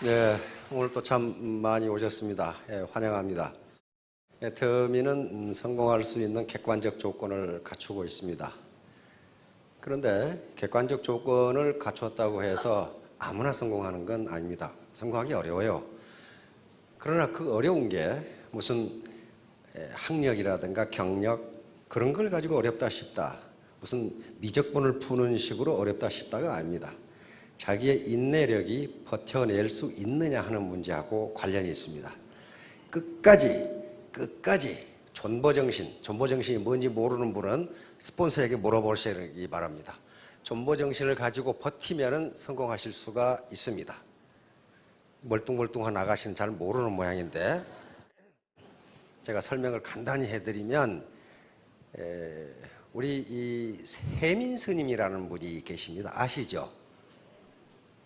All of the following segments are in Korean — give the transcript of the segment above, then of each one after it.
네, 오늘 또 참 많이 오셨습니다. 예, 환영합니다. 예, 더미는 성공할 수 있는 객관적 조건을 갖추고 있습니다. 그런데 객관적 조건을 갖추었다고 해서 아무나 성공하는 건 아닙니다. 성공하기 어려워요. 그러나 그 어려운 게 무슨 학력이라든가 경력 그런 걸 가지고 어렵다 싶다, 무슨 미적분을 푸는 식으로 어렵다 싶다가 아닙니다. 자기의 인내력이 버텨낼 수 있느냐 하는 문제하고 관련이 있습니다. 끝까지 존버정신이 뭔지 모르는 분은 스폰서에게 물어보시기 바랍니다. 존버정신을 가지고 버티면 성공하실 수가 있습니다. 멀뚱멀뚱한 아가씨는 잘 모르는 모양인데 제가 설명을 간단히 해드리면, 우리 이 세민 스님이라는 분이 계십니다. 아시죠?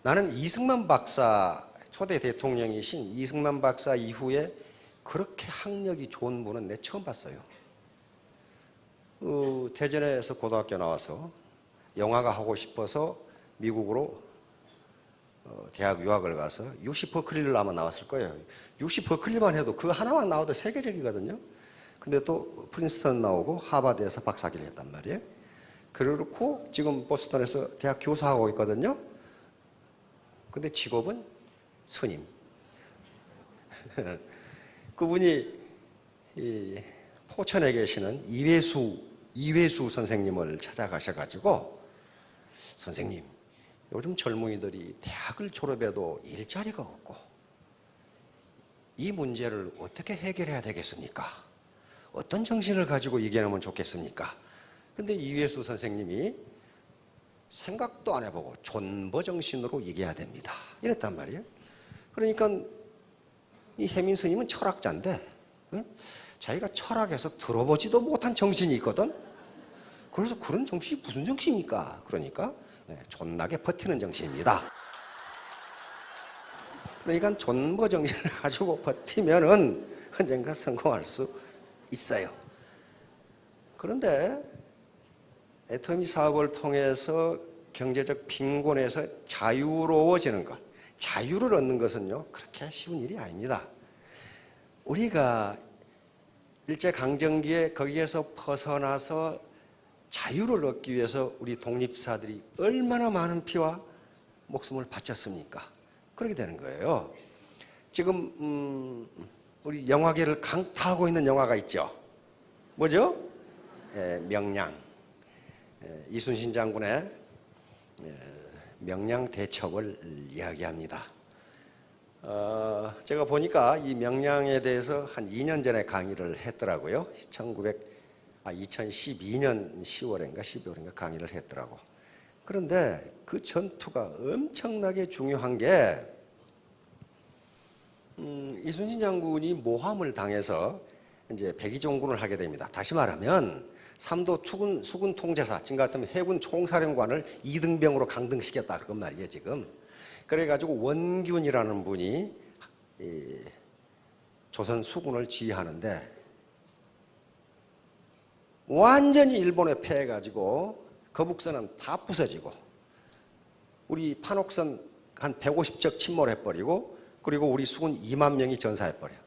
나는 이승만 박사, 초대 대통령이신 이승만 박사 이후에 그렇게 학력이 좋은 분은 내 처음 봤어요. 대전에서 고등학교 나와서 영화가 하고 싶어서 미국으로 대학 유학을 가서 UC 버클리를 아마 나왔을 거예요. UC 버클리만 해도 그 하나만 나와도 세계적이거든요. 근데 또 프린스턴 나오고 하버드에서 박사학위를 했단 말이에요. 그렇고 지금 보스턴에서 대학 교사하고 있거든요. 근데 직업은 스님. 그분이 포천에 계시는 이회수 선생님을 찾아가셔가지고, 선생님, 요즘 젊은이들이 대학을 졸업해도 일자리가 없고 이 문제를 어떻게 해결해야 되겠습니까? 어떤 정신을 가지고 이겨내면 좋겠습니까? 근데 이회수 선생님이 생각도 안 해보고 존버정신으로 이겨야 됩니다, 이랬단 말이에요. 그러니까 이 혜민 스님은 철학자인데 자기가 철학에서 들어보지도 못한 정신이 있거든. 그래서 그런 정신이 무슨 정신입니까? 그러니까 존나게 버티는 정신입니다. 그러니까 존버정신을 가지고 버티면은 언젠가 성공할 수 있어요. 그런데 애터미 사업을 통해서 경제적 빈곤에서 자유로워지는 것, 자유를 얻는 것은요, 그렇게 쉬운 일이 아닙니다. 우리가 일제강점기에 거기에서 벗어나서 자유를 얻기 위해서 우리 독립지사들이 얼마나 많은 피와 목숨을 바쳤습니까? 그렇게 되는 거예요. 지금 우리 영화계를 강타하고 있는 영화가 있죠. 뭐죠? 명량. 이순신 장군의 명량 대첩을 이야기합니다. 제가 보니까 이 명량에 대해서 한 2년 전에 강의를 했더라고요. 2012년 10월인가 12월인가 강의를 했더라고. 그런데 그 전투가 엄청나게 중요한 게, 이순신 장군이 모함을 당해서 이제 백의종군을 하게 됩니다. 다시 말하면 삼도 수군 통제사, 지금 같으면 해군 총사령관을 이등병으로 강등시켰다 그런 말이에요 지금. 그래가지고 원균이라는 분이 조선 수군을 지휘하는데 완전히 일본에 패해가지고 거북선은 다 부서지고 우리 판옥선 한 150척 침몰해버리고, 그리고 우리 수군 2만 명이 전사해버려요.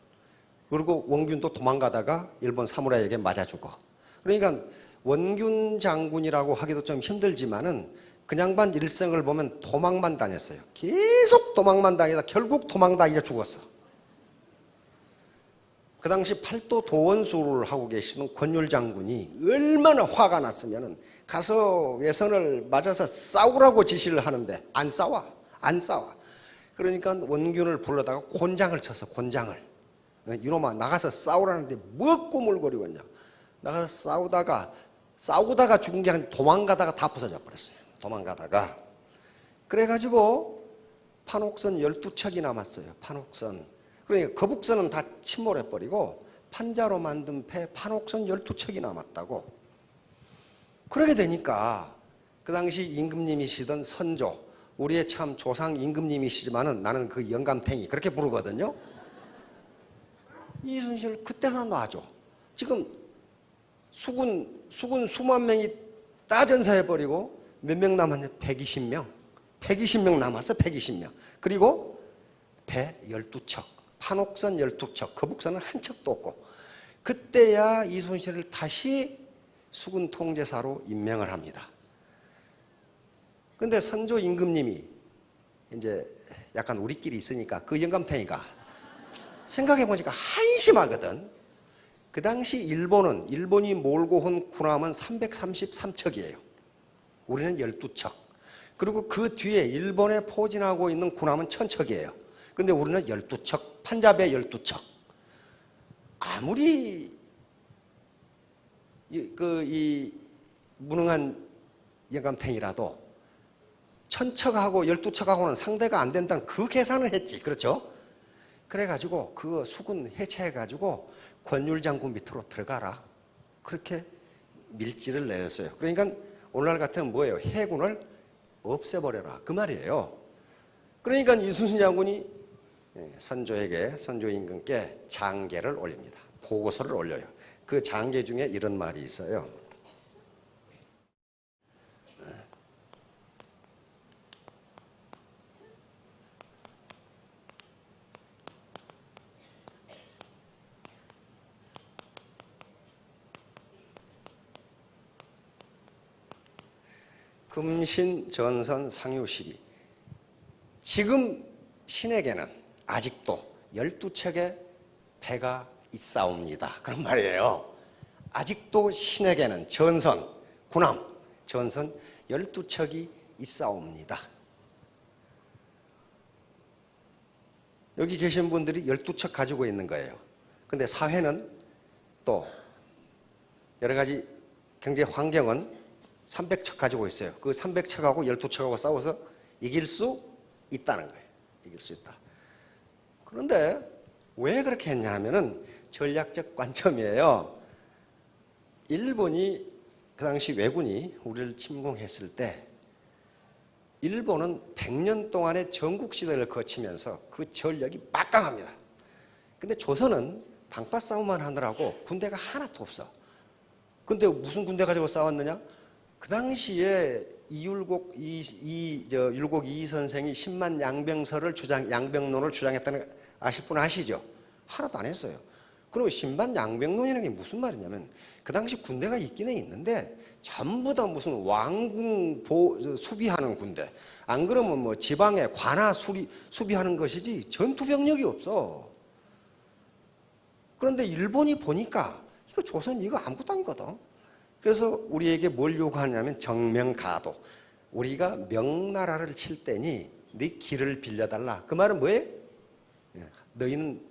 그리고 원균도 도망가다가 일본 사무라이에게 맞아 죽어. 그러니까 원균 장군이라고 하기도 좀 힘들지만은 그 양반 일생을 보면 도망만 다녔어요. 계속 도망만 다니다 결국 도망다니다 죽었어. 그 당시 팔도 도원수를 하고 계시는 권율 장군이 얼마나 화가 났으면은 가서 외선을 맞아서 싸우라고 지시를 하는데 안 싸워. 그러니까 원균을 불러다가 곤장을 쳤어. 곤장을. 이놈아 나가서 싸우라는데 뭐 꾸물거리고 있냐. 나가서 싸우다가 죽은 게 아니라 도망가다가 다 부서져 버렸어요. 도망가다가. 그래가지고 판옥선 12척이 남았어요. 판옥선. 그러니까 거북선은 다 침몰해버리고 판자로 만든 배 판옥선 12척이 남았다고. 그러게 되니까 그 당시 임금님이시던 선조, 우리의 참 조상 임금님이시지만은 나는 그 영감탱이 그렇게 부르거든요. 이순신을 그때나 놔줘. 지금 수군 수만 명이 다 전사해버리고 몇 명 남았냐? 120명 남았어. 120명. 그리고 배 12척, 판옥선 12척, 거북선은 한 척도 없고, 그때야 이순신을 다시 수군 통제사로 임명을 합니다. 근데 선조 임금님이 이제 약간 우리끼리 있으니까 그 영감탱이가 생각해 보니까 한심하거든. 그 당시 일본이 몰고 온 군함은 333척이에요. 우리는 12척. 그리고 그 뒤에 일본에 포진하고 있는 군함은 1000척이에요. 근데 우리는 12척, 판자베 12척. 아무리 이 무능한 영감탱이라도 1000척하고 12척하고는 상대가 안 된다는 그 계산을 했지. 그렇죠? 그래가지고 그 수군 해체해가지고 권율 장군 밑으로 들어가라. 그렇게 밀지를 내렸어요. 그러니까 오늘날 같으면 뭐예요? 해군을 없애버려라. 그 말이에요. 그러니까 이순신 장군이 선조 임금께 장계를 올립니다. 보고서를 올려요. 그 장계 중에 이런 말이 있어요. 금신 전선 상유시비. 지금 신에게는 아직도 12척의 배가 있사옵니다. 그런 말이에요. 아직도 신에게는 전선, 군함, 전선 12척이 있사옵니다. 여기 계신 분들이 12척 가지고 있는 거예요. 근데 사회는 또 여러 가지 경제 환경은 300척 가지고 있어요. 그 300척하고 12척하고 싸워서 이길 수 있다는 거예요. 이길 수 있다. 그런데 왜 그렇게 했냐 하면은 전략적 관점이에요. 일본이 그 당시 왜군이 우리를 침공했을 때 일본은 100년 동안의 전국시대를 거치면서 그 전력이 막강합니다. 근데 조선은 당파 싸움만 하느라고 군대가 하나도 없어. 근데 무슨 군대 가지고 싸웠느냐? 그 당시에 율곡 이 선생이 10만 양병론을 주장했다는 거 아실 분 아시죠? 하나도 안 했어요. 그리고 10만 양병론이라는 게 무슨 말이냐면 그 당시 군대가 있기는 있는데 전부 다 무슨 왕궁 수비하는 군대. 안 그러면 뭐 지방의 관하 수비하는 것이지 전투 병력이 없어. 그런데 일본이 보니까 이거 조선 이거 아무것도 아니거든. 그래서 우리에게 뭘 요구하냐면 정명가도. 우리가 명나라를 칠 때니 네 길을 빌려달라. 그 말은 뭐예요? 너희는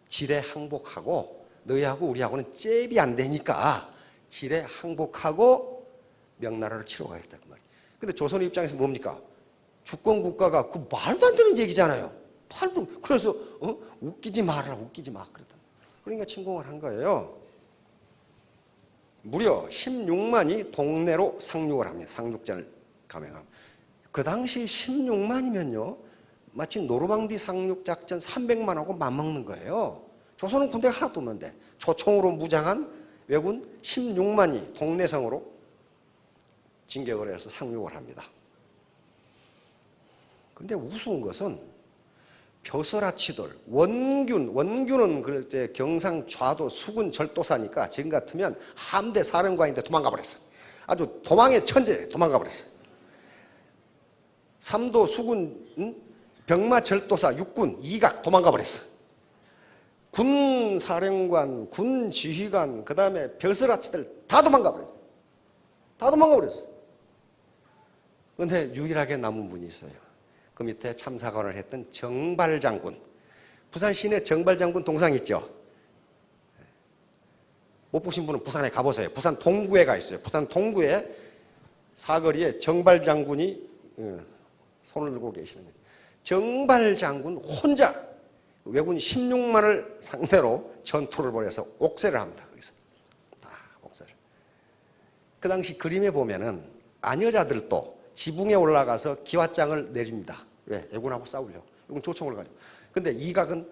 지레 항복하고 너희하고 우리하고는 잽이 안 되니까 지레 항복하고 명나라를 치러 가겠다. 그 말이에요. 근데 조선의 입장에서 뭡니까? 주권 국가가 그 말도 안 되는 얘기잖아요. 그래서 웃기지 말아라, 웃기지 마. 그러니까 침공을 한 거예요. 무려 16만이 동내로 상륙을 합니다. 상륙전을 감행합니다. 그 당시 16만이면요. 마치 노르망디 상륙작전 300만하고 맞먹는 거예요. 조선은 군대가 하나도 없는데 초총으로 무장한 왜군 16만이 동내성으로 진격을 해서 상륙을 합니다. 그런데 우스운 것은 벼슬아치들, 원균은 그럴 때 경상 좌도 수군 절도사니까 지금 같으면 함대 사령관인데 도망가 버렸어요. 아주 도망의 천재 도망가 버렸어요. 삼도 수군 병마 절도사 육군 이각 도망가 버렸어요. 군 사령관, 군 지휘관, 그 다음에 벼슬아치들 다 도망가 버렸어요. 다 도망가 버렸어요. 그런데 유일하게 남은 분이 있어요. 그 밑에 참사관을 했던 정발장군. 부산 시내 정발장군 동상 있죠? 못 보신 분은 부산에 가보세요. 부산 동구에 가 있어요. 부산 동구에 사거리에 정발장군이 손을 들고 계시는 거예요. 정발장군 혼자 왜군 16만을 상대로 전투를 벌여서 옥새를 합니다. 거기서 다 옥새를. 그 당시 그림에 보면은 아녀자들도 지붕에 올라가서 기왓장을 내립니다. 왜? 애군하고 싸우려고. 이건 조총을 가지고. 근데 이각은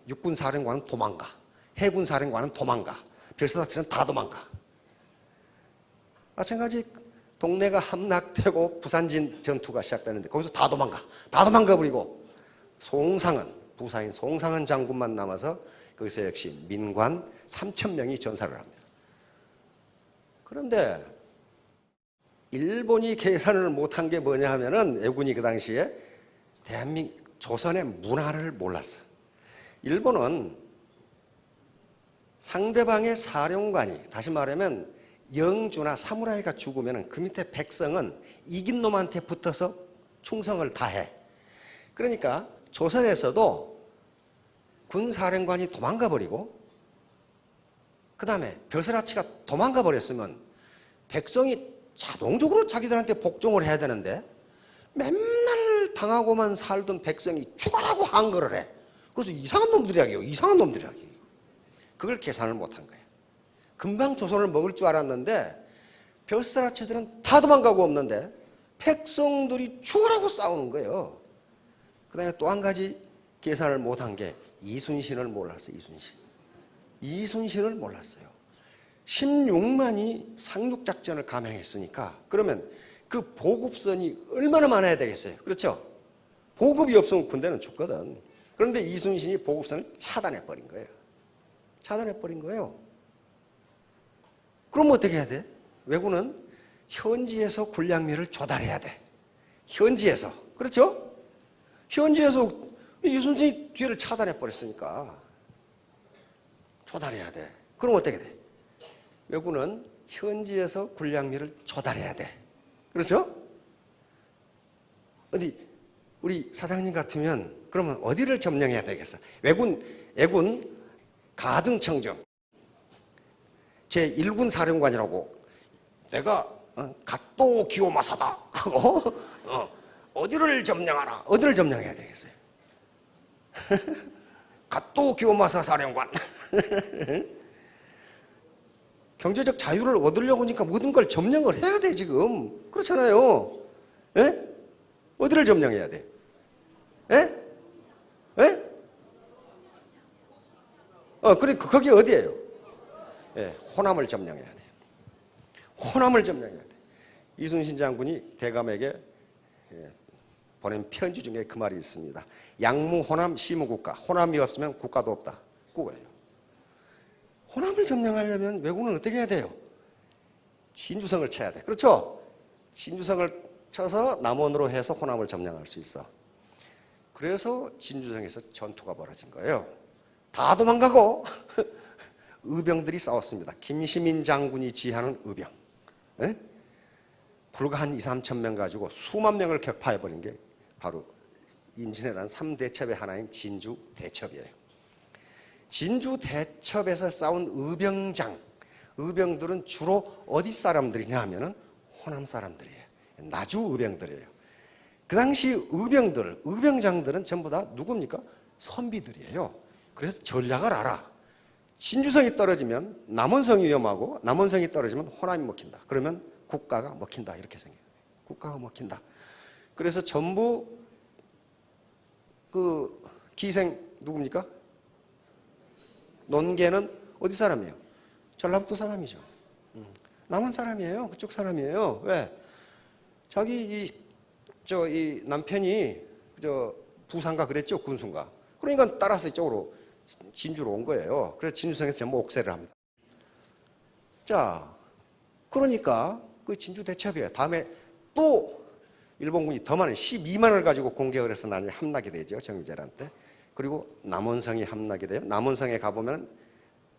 육군 사령관은 도망가. 해군 사령관은 도망가. 별사사치는 다 도망가. 마찬가지 동네가 함락되고 부산진 전투가 시작되는데 거기서 다 도망가. 다 도망가 버리고 송상은, 부사인 송상은 장군만 남아서 거기서 역시 민관 3,000명이 전사를 합니다. 그런데 일본이 계산을 못한 게 뭐냐 하면은 왜군이 그 당시에 조선의 문화를 몰랐어. 일본은 상대방의 사령관이, 다시 말하면 영주나 사무라이가 죽으면 그 밑에 백성은 이긴 놈한테 붙어서 충성을 다해. 그러니까 조선에서도 군사령관이 도망가 버리고 그 다음에 벼슬아치가 도망가 버렸으면 백성이 자동적으로 자기들한테 복종을 해야 되는데 맨날 당하고만 살던 백성이 죽어라고 한거를 해. 그래서 이상한 놈들이라고요. 이상한 놈들이라고요. 그걸 계산을 못한 거예요. 금방 조선을 먹을 줄 알았는데 벼슬아치들은 다 도망가고 없는데 백성들이 죽으라고 싸우는 거예요. 그 다음에 또 한 가지 계산을 못한 게 이순신을 몰랐어요. 이순신을 몰랐어요. 16만이 상륙작전을 감행했으니까 그러면 그 보급선이 얼마나 많아야 되겠어요. 그렇죠? 보급이 없으면 군대는 죽거든. 그런데 이순신이 보급선을 차단해버린 거예요. 차단해버린 거예요. 그럼 어떻게 해야 돼? 왜군은 현지에서 군량미를 조달해야 돼. 현지에서. 그렇죠? 현지에서 이순신이 뒤를 차단해버렸으니까 조달해야 돼. 그럼 어떻게 돼? 왜군은 현지에서 군량미를 조달해야 돼. 그렇죠? 어디 우리 사장님 같으면 그러면 어디를 점령해야 되겠어? 왜군 가등청정 제1군 사령관이라고 내가 갓도 기요마사다 하고 어디를 점령하라? 어디를 점령해야 되겠어요? 갓도 기요마사 사령관. 경제적 자유를 얻으려고 하니까 모든 걸 점령을 해야 돼 지금. 그렇잖아요. 에? 어디를 점령해야 돼? 에? 에? 그래 거기 어디예요? 예, 호남을 점령해야 돼. 호남을 점령해야 돼. 이순신 장군이 대감에게 보낸 편지 중에 그 말이 있습니다. 양무 호남 시무국가. 호남이 없으면 국가도 없다. 그거예요. 호남을 점령하려면 왜군은 어떻게 해야 돼요? 진주성을 쳐야 돼. 그렇죠? 진주성을 쳐서 남원으로 해서 호남을 점령할 수 있어. 그래서 진주성에서 전투가 벌어진 거예요. 다 도망가고 의병들이 싸웠습니다. 김시민 장군이 지휘하는 의병. 에? 불과 한 2, 3천 명 가지고 수만 명을 격파해버린 게 바로 임진왜란 3대첩의 하나인 진주대첩이에요. 진주대첩에서 싸운 의병들은 주로 어디 사람들이냐 하면은 호남 사람들이에요. 나주 의병들이에요. 그 당시 의병장들은 전부 다 누굽니까? 선비들이에요. 그래서 전략을 알아. 진주성이 떨어지면 남원성이 위험하고 남원성이 떨어지면 호남이 먹힌다. 그러면 국가가 먹힌다. 이렇게 생겨요. 국가가 먹힌다. 그래서 전부 그 기생 누굽니까? 논개는 어디 사람이에요? 전라북도 사람이죠. 남원 사람이에요. 그쪽 사람이에요. 왜? 자기 이 남편이 부산가 그랬죠. 군수인가. 그러니까 따라서 이쪽으로 진주로 온 거예요. 그래서 진주성에서 전부 옥세를 합니다. 자, 그러니까 그 진주 대첩이에요. 다음에 또 일본군이 더 많은 12만을 가지고 공격을 해서 나중에 함락이 되죠. 정유재란 때. 그리고 남원성이 함락이 돼요. 남원성에 가보면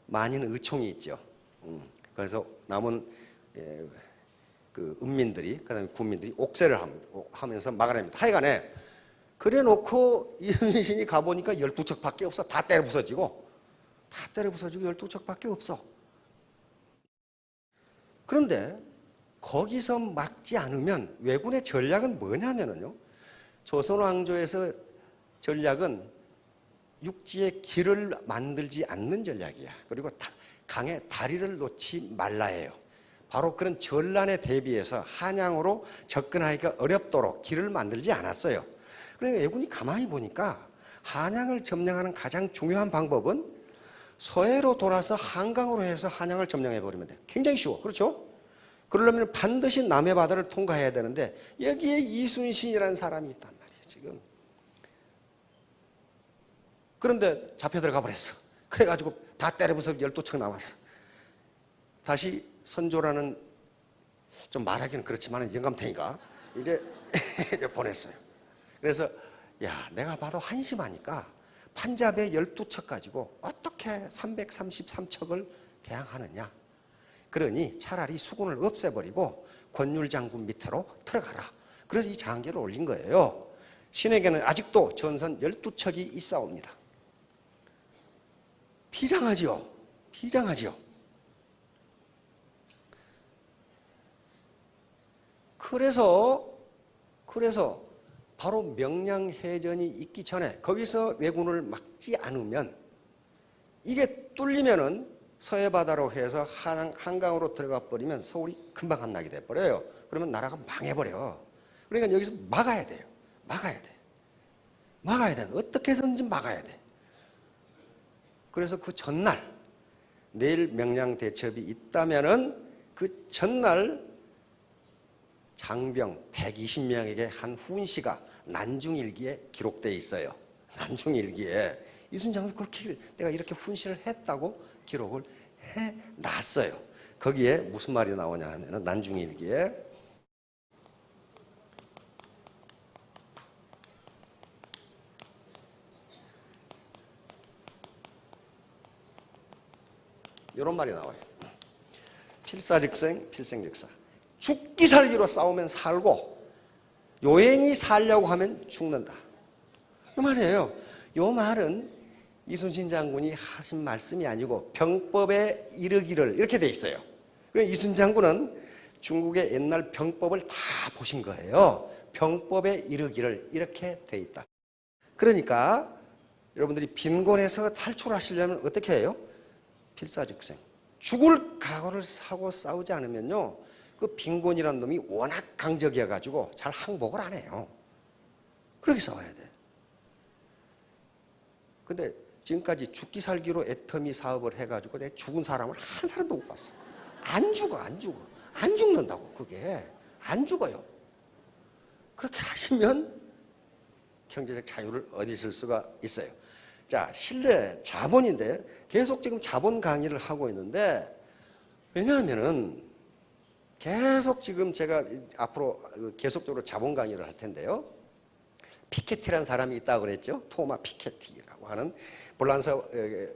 많은 의총이 있죠. 그래서 남원 그 은민들이, 그 다음에 군민들이 옥세를 하면서 막아냅니다. 하여간에 그래 놓고 이순신이 가보니까 12척밖에 없어. 다 때려 부서지고 12척밖에 없어. 그런데 거기서 막지 않으면 왜군의 전략은 뭐냐면요. 조선왕조에서 전략은 육지에 길을 만들지 않는 전략이야. 그리고 강에 다리를 놓지 말라예요. 바로 그런 전란에 대비해서 한양으로 접근하기가 어렵도록 길을 만들지 않았어요. 그러니까 왜군이 가만히 보니까 한양을 점령하는 가장 중요한 방법은 서해로 돌아서 한강으로 해서 한양을 점령해버리면 돼. 굉장히 쉬워. 그렇죠? 그러려면 반드시 남해 바다를 통과해야 되는데 여기에 이순신이라는 사람이 있단 말이에요. 지금 그런데 잡혀 들어가 버렸어. 그래가지고 다 때려부숴서 12척 남았어. 다시 선조라는, 좀 말하기는 그렇지만 영감탱이가 이제 보냈어요. 그래서 야, 내가 봐도 한심하니까 판잡의 12척 가지고 어떻게 333척을 대항하느냐. 그러니 차라리 수군을 없애버리고 권율장군 밑으로 들어가라. 그래서 이 장계를 올린 거예요. 신에게는 아직도 전선 12척이 있사옵니다. 비장하지요. 비장하지요. 그래서 바로 명량해전이 있기 전에 거기서 왜군을 막지 않으면, 이게 뚫리면은 서해바다로 해서 한강으로 들어가 버리면 서울이 금방 함락이 돼버려요. 그러면 나라가 망해버려. 그러니까 여기서 막아야 돼요. 막아야 돼. 막아야 돼. 어떻게 해서든지 막아야 돼. 그래서 그 전날, 내일 명량 대첩이 있다면은 그 전날 장병 120명에게 한 훈시가 난중일기에 기록되어 있어요. 난중일기에 이순신 장군이 그렇게 내가 이렇게 훈시를 했다고 기록을 해놨어요. 거기에 무슨 말이 나오냐 하면 난중일기에 이런 말이 나와요. 필사즉생, 필생즉사. 죽기 살기로 싸우면 살고 요행이 살려고 하면 죽는다. 이 말이에요. 이 말은 이순신 장군이 하신 말씀이 아니고 병법에 이르기를 이렇게 돼 있어요. 그러니까 이순신 장군은 중국의 옛날 병법을 다 보신 거예요. 병법에 이르기를 이렇게 돼 있다. 그러니까 여러분들이 빈곤에서 탈출하시려면 어떻게 해요? 필사즉생. 죽을 각오를 사고 싸우지 않으면요, 그 빈곤이라는 놈이 워낙 강적이어가지고 잘 항복을 안 해요. 그렇게 싸워야 돼. 근데 지금까지 죽기 살기로 애터미 사업을 해가지고 내 죽은 사람을 한 사람도 못 봤어. 안 죽어. 안 죽는다고. 그게 안 죽어요. 그렇게 하시면 경제적 자유를 얻으실 수가 있어요. 자, 신뢰 자본인데 계속 지금 자본 강의를 하고 있는데, 왜냐하면은 계속 지금 제가 앞으로 계속적으로 자본 강의를 할 텐데요. 피케티라는 사람이 있다고 그랬죠. 토마 피케티라고 하는 볼란서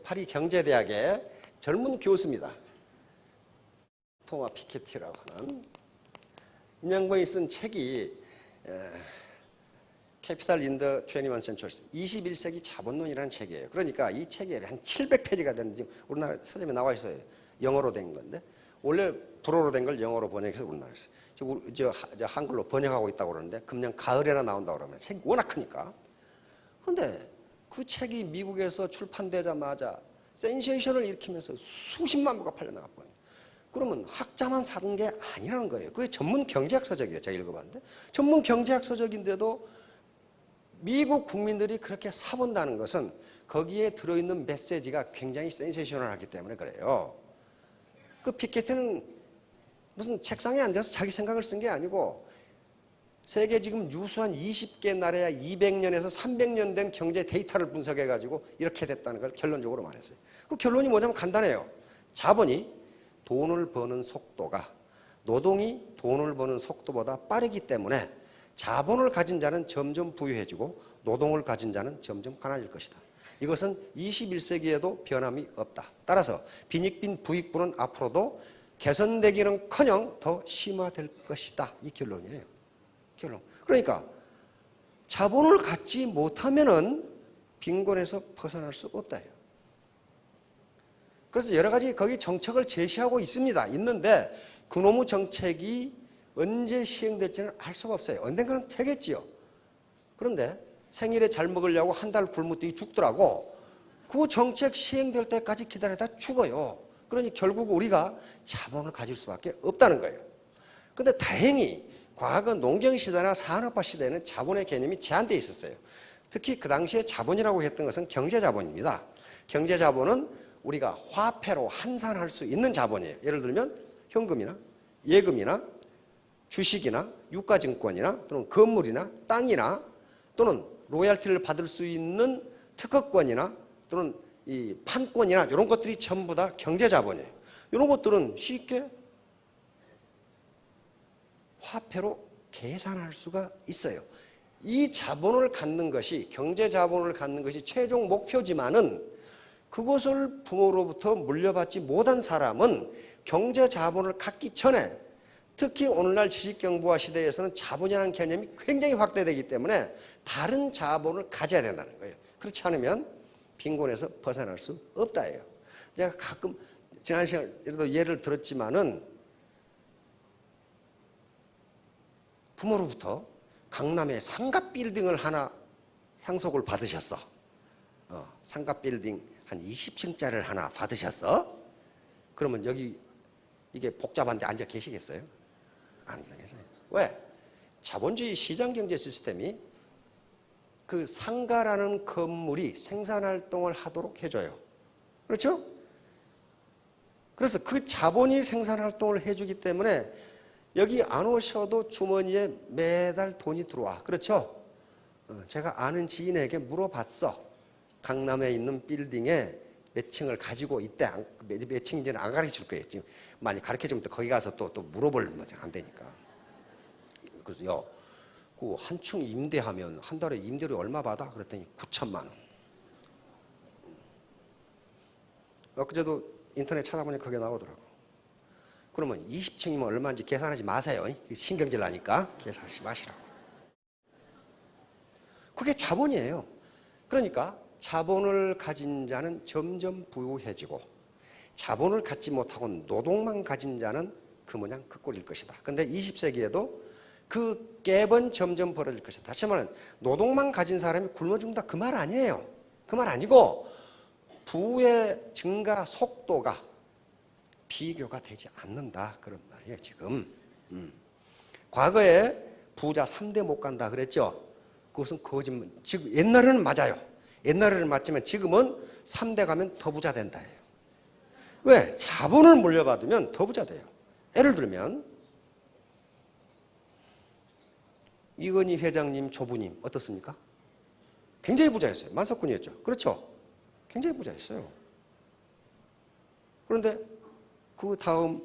파리 경제대학의 젊은 교수입니다. 토마 피케티라고 하는 이 양반이 쓴 책이 캐피탈 인 더 21 century, 21세기 자본론이라는 책이에요. 그러니까 이 책이 한 700페이지가 되는, 지금 우리나라 서점에 나와 있어요. 영어로 된 건데, 원래 불어로 된 걸 영어로 번역해서 우리나라에서 지금 한글로 번역하고 있다고 그러는데, 금년 가을에나 나온다고 그러면 책이 워낙 크니까. 근데 그 책이 미국에서 출판되자마자 센세이션을 일으키면서 수십만 부가 팔려나갔거든요. 그러면 학자만 사는 게 아니라는 거예요. 그게 전문 경제학 서적이에요. 제가 읽어봤는데 전문 경제학 서적인데도 미국 국민들이 그렇게 사본다는 것은 거기에 들어있는 메시지가 굉장히 센세이셔널하기 때문에 그래요. 그 피케티는 무슨 책상에 앉아서 자기 생각을 쓴 게 아니고 세계 지금 유수한 20개 나라야 200년에서 300년 된 경제 데이터를 분석해가지고 이렇게 됐다는 걸 결론적으로 말했어요. 그 결론이 뭐냐면 간단해요. 자본이 돈을 버는 속도가 노동이 돈을 버는 속도보다 빠르기 때문에 자본을 가진 자는 점점 부유해지고 노동을 가진 자는 점점 가난해질 것이다. 이것은 21세기에도 변함이 없다. 따라서 빈익빈 부익부는 앞으로도 개선되기는커녕 더 심화될 것이다. 이 결론이에요. 결론. 그러니까 자본을 갖지 못하면은 빈곤에서 벗어날 수 없다. 그래서 여러 가지 거기 정책을 제시하고 있습니다. 있는데 그놈의 정책이 언제 시행될지는 알 수가 없어요. 언젠가는 되겠지요. 그런데 생일에 잘 먹으려고 한 달 굶으더니 죽더라고. 그 정책 시행될 때까지 기다리다 죽어요. 그러니 결국 우리가 자본을 가질 수밖에 없다는 거예요. 그런데 다행히 과거 농경시대나 산업화 시대에는 자본의 개념이 제한되어 있었어요. 특히 그 당시에 자본이라고 했던 것은 경제자본입니다. 경제자본은 우리가 화폐로 환산할 수 있는 자본이에요. 예를 들면 현금이나 예금이나 주식이나 유가증권이나 또는 건물이나 땅이나 또는 로얄티를 받을 수 있는 특허권이나 또는 이 판권이나 이런 것들이 전부 다 경제자본이에요. 이런 것들은 쉽게 화폐로 계산할 수가 있어요. 이 자본을 갖는 것이, 경제자본을 갖는 것이 최종 목표지만은 그것을 부모로부터 물려받지 못한 사람은 경제자본을 갖기 전에, 특히 오늘날 지식경부화 시대에서는 자본이라는 개념이 굉장히 확대되기 때문에 다른 자본을 가져야 된다는 거예요. 그렇지 않으면 빈곤에서 벗어날 수 없다예요. 제가 가끔 지난 시간에도 예를 들었지만은 부모로부터 강남에 상가 빌딩을 하나 상속을 받으셨어. 상가 빌딩 한 20층짜리를 하나 받으셨어. 그러면 여기 이게 복잡한 데 앉아 계시겠어요? 안 앉아 계세요. 왜? 자본주의 시장경제 시스템이 그 상가라는 건물이 생산활동을 하도록 해줘요. 그렇죠? 그래서 그 자본이 생산활동을 해주기 때문에 여기 안 오셔도 주머니에 매달 돈이 들어와. 그렇죠? 제가 아는 지인에게 물어봤어. 강남에 있는 빌딩에 몇 층을 가지고 있대. 몇 층인지는 안 가르쳐 줄 거예요. 지금 많이 가르쳐 주면 또 거기 가서 또 물어보면 안 되니까. 그래서 야, 그 한 층 임대하면 한 달에 임대료 얼마 받아? 그랬더니 9천만 원. 엊그제도 인터넷 찾아보니까 그게 나오더라고. 그러면 20층이면 얼마인지 계산하지 마세요. 신경질 나니까 계산하지 마시라고. 그게 자본이에요. 그러니까 자본을 가진 자는 점점 부유해지고 자본을 갖지 못하고 노동만 가진 자는 그 모양 그 꼴일 것이다. 그런데 20세기에도 그 갭은 점점 벌어질 것이다. 다시 말하면 노동만 가진 사람이 굶어 죽는다 그 말 아니에요. 그 말 아니고 부의 증가 속도가 비교가 되지 않는다 그런 말이에요. 지금 과거에 부자 3대 못 간다 그랬죠. 그것은 거짓말. 지금 옛날에는 맞아요. 옛날에는 맞지만 지금은 3대 가면 더 부자 된다예요. 왜? 자본을 물려받으면 더 부자 돼요. 예를 들면 이건희 회장님 조부님 어떻습니까? 굉장히 부자였어요. 만석군이었죠. 그렇죠? 굉장히 부자였어요. 그런데 그 다음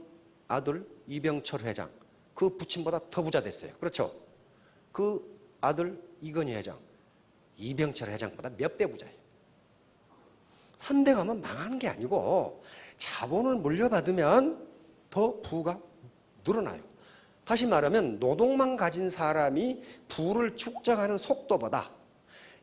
아들 이병철 회장 그 부친보다 더 부자 됐어요. 그렇죠? 그 아들 이건희 회장 이병철 회장보다 몇 배 부자예요. 3대 가면 망하는 게 아니고 자본을 물려받으면 더 부가 늘어나요. 다시 말하면 노동만 가진 사람이 부를 축적하는 속도보다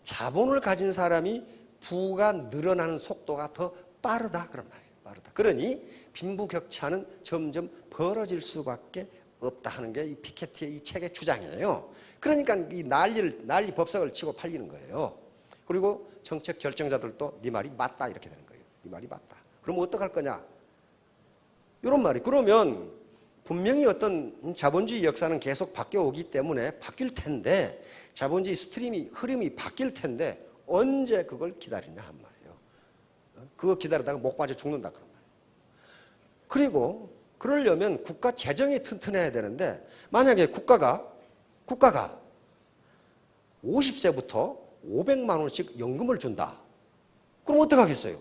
자본을 가진 사람이 부가 늘어나는 속도가 더 빠르다 그런 말이에요. 빠르다. 그러니 빈부격차는 점점 벌어질 수밖에 없다 하는 게 이 피케티의 이 책의 주장이에요. 그러니까 이 난리 법석을 치고 팔리는 거예요. 그리고 정책 결정자들도 네 말이 맞다 이렇게 되는 거예요. 네 말이 맞다. 그럼 어떡할 거냐? 이런 말이. 그러면 분명히 어떤 자본주의 역사는 계속 바뀌어오기 때문에 바뀔 텐데 자본주의 흐름이 바뀔 텐데 언제 그걸 기다리냐 한 말이에요. 그거 기다리다가 목 빠져 죽는다 그런 말이에요. 그리고 그러려면 국가 재정이 튼튼해야 되는데 만약에 국가가 50세부터 500만 원씩 연금을 준다. 그럼 어떡하겠어요?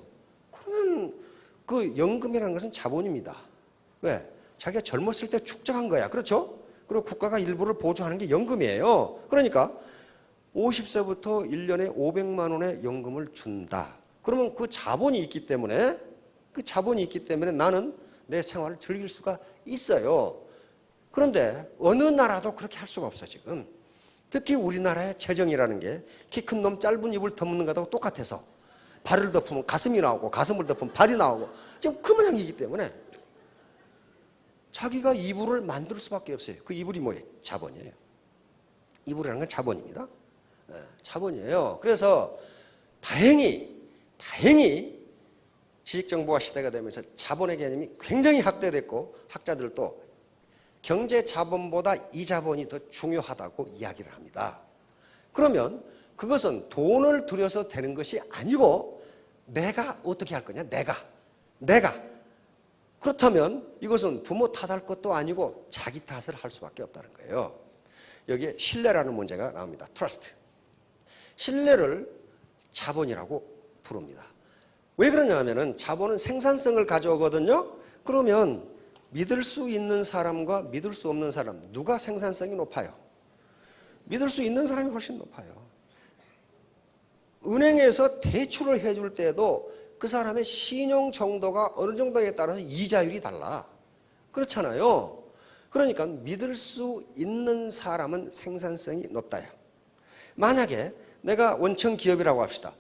그러면 그 연금이라는 것은 자본입니다. 왜? 자기가 젊었을 때 축적한 거야. 그렇죠? 그리고 국가가 일부를 보조하는 게 연금이에요. 그러니까 50세부터 1년에 500만 원의 연금을 준다. 그러면 그 자본이 있기 때문에 나는 내 생활을 즐길 수가 있어요. 그런데 어느 나라도 그렇게 할 수가 없어 지금. 특히 우리나라의 재정이라는 게 키 큰 놈 짧은 이불 덮는 것하고 똑같아서 발을 덮으면 가슴이 나오고 가슴을 덮으면 발이 나오고 지금 그 모양이기 때문에 자기가 이불을 만들 수밖에 없어요. 그 이불이 뭐예요? 자본이에요. 이불이라는 건 자본입니다. 자본이에요. 그래서 다행히 지식정보화 시대가 되면서 자본의 개념이 굉장히 확대됐고 학자들도 경제 자본보다 이 자본이 더 중요하다고 이야기를 합니다. 그러면 그것은 돈을 들여서 되는 것이 아니고 내가 어떻게 할 거냐? 내가. 그렇다면 이것은 부모 탓할 것도 아니고 자기 탓을 할 수밖에 없다는 거예요. 여기에 신뢰라는 문제가 나옵니다. 트러스트. 신뢰를 자본이라고 부릅니다. 왜 그러냐 하면은 자본은 생산성을 가져오거든요. 그러면 믿을 수 있는 사람과 믿을 수 없는 사람, 누가 생산성이 높아요? 믿을 수 있는 사람이 훨씬 높아요. 은행에서 대출을 해줄 때도 그 사람의 신용 정도가 어느 정도에 따라서 이자율이 달라. 그렇잖아요. 그러니까 믿을 수 있는 사람은 생산성이 높다요. 만약에 내가 원청 기업이라고 합시다.